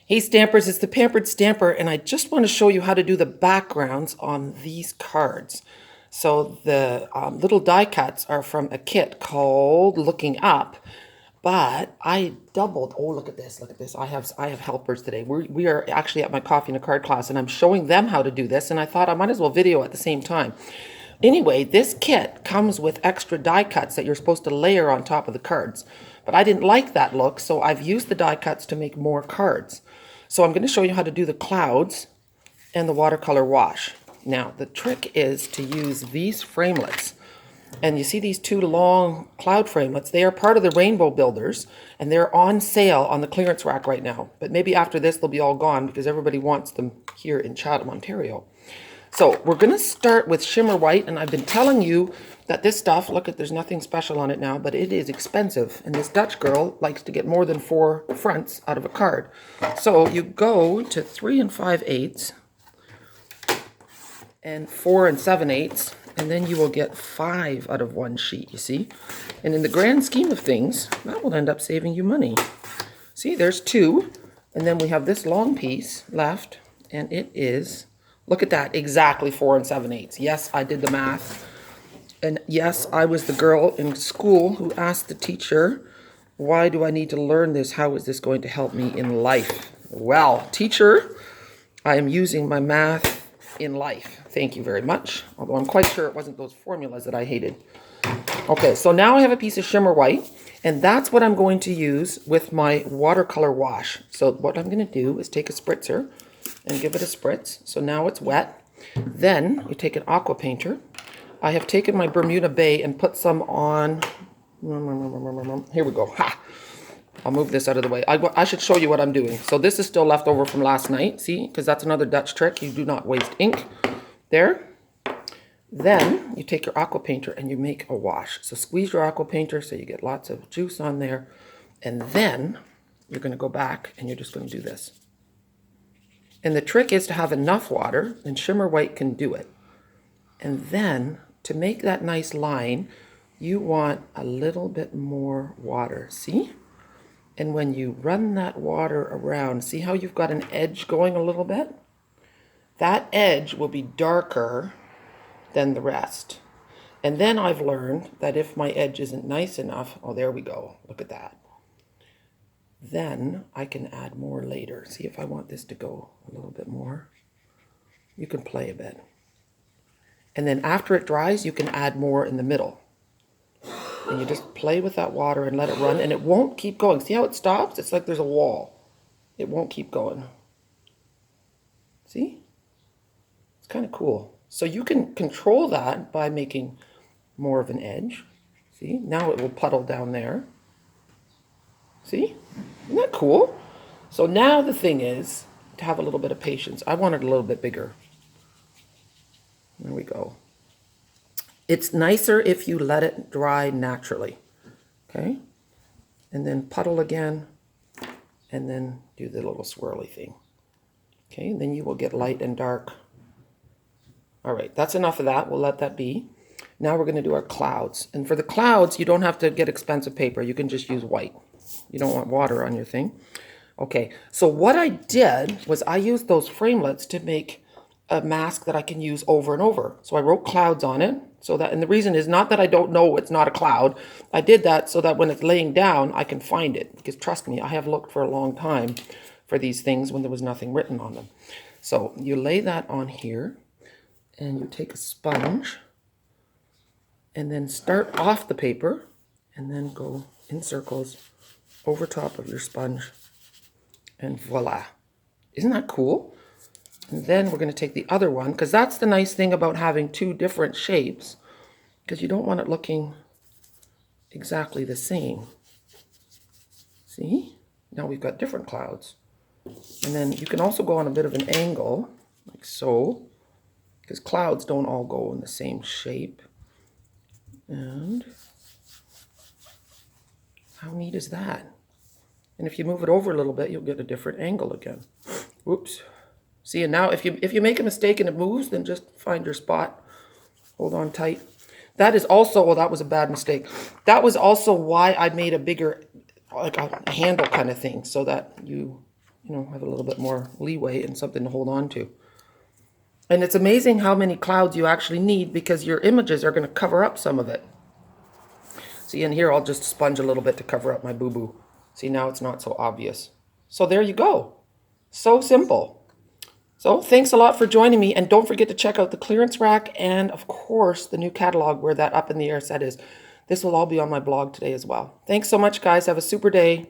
Hey Stampers, it's the Pampered Stamper, and I just want to show you how to do the backgrounds on these cards. So the little die cuts are from a kit called Looking Up, but I doubled. Oh, look at this! Look at this! I have helpers today. We are actually at my coffee and a card class, and I'm showing them how to do this. And I thought I might as well video at the same time. Anyway, this kit comes with extra die cuts that you're supposed to layer on top of the cards. But I didn't like that look, so I've used the die cuts to make more cards. So I'm going to show you how to do the clouds and the watercolor wash. Now, the trick is to use these framelits. And you see these two long cloud framelits, they are part of the Rainbow Builders, and they're on sale on the clearance rack right now. But maybe after this, they'll be all gone because everybody wants them here in Chatham, Ontario. So we're going to start with Shimmer White, and I've been telling you that this stuff, look at, there's nothing special on it now, but it is expensive. And this Dutch girl likes to get more than 4 fronts out of a card. So you go to 3 5/8 and 4 7/8, and then you will get 5 out of one sheet, you see? And in the grand scheme of things, that will end up saving you money. See, there's 2, and then we have this long piece left, and it is, look at that, exactly 4 7/8. Yes, I did the math. And yes, I was the girl in school who asked the teacher, why do I need to learn this? How is this going to help me in life? Well, teacher, I am using my math in life. Thank you very much. Although I'm quite sure it wasn't those formulas that I hated. Okay, so now I have a piece of Shimmer White, and that's what I'm going to use with my watercolor wash. So what I'm going to do is take a spritzer and give it a spritz. So now it's wet. Then you take an Aqua Painter. I have taken my Bermuda Bay and put some on. Here we go. Ha! I'll move this out of the way. I should show you what I'm doing. So this is still left over from last night. See? Because that's another Dutch trick. You do not waste ink. There. Then you take your Aqua Painter and you make a wash. So squeeze your Aqua Painter so you get lots of juice on there. And then you're going to go back and you're just going to do this. And the trick is to have enough water, and Shimmer White can do it. And then to make that nice line, you want a little bit more water, see? And when you run that water around, see how you've got an edge going a little bit? That edge will be darker than the rest. And then I've learned that if my edge isn't nice enough, oh, there we go, look at that. Then I can add more later. See if I want this to go a little bit more. You can play a bit. And then after it dries, you can add more in the middle. And you just play with that water and let it run, and it won't keep going. See how it stops? It's like there's a wall. It won't keep going. See? It's kind of cool. So you can control that by making more of an edge. See? Now it will puddle down there. See? Isn't that cool? So now the thing is to have a little bit of patience. I want it a little bit bigger. There we go. It's nicer if you let it dry naturally. Okay? And then puddle again, and then do the little swirly thing. Okay? And then you will get light and dark. All right, that's enough of that. We'll let that be. Now we're going to do our clouds. And for the clouds, you don't have to get expensive paper. You can just use white. You don't want water on your thing. Okay, so what I did was I used those framelits to make a mask that I can use over and over. So I wrote clouds on it. So that, and the reason is not that I don't know it's not a cloud. I did that so that when it's laying down, I can find it. Because trust me, I have looked for a long time for these things when there was nothing written on them. So you lay that on here, and you take a sponge, and then start off the paper, and then go in circles over top of your sponge, and voila. Isn't that cool? And then we're going to take the other one, because that's the nice thing about having 2 different shapes, because you don't want it looking exactly the same. See? Now we've got different clouds. And then you can also go on a bit of an angle, like so, because clouds don't all go in the same shape. And how neat is that? And if you move it over a little bit, you'll get a different angle again. Whoops. See, and now if you make a mistake and it moves, then just find your spot. Hold on tight. That is also, well, that was a bad mistake. That was also why I made a bigger, like a handle kind of thing, so that you you know, have a little bit more leeway and something to hold on to. And it's amazing how many clouds you actually need because your images are going to cover up some of it. See, in here I'll just sponge a little bit to cover up my boo-boo. See, now it's not so obvious. So there you go. So simple. So thanks a lot for joining me, and don't forget to check out the clearance rack and, of course, the new catalog where that up in the air set is. This will all be on my blog today as well. Thanks so much, guys. Have a super day.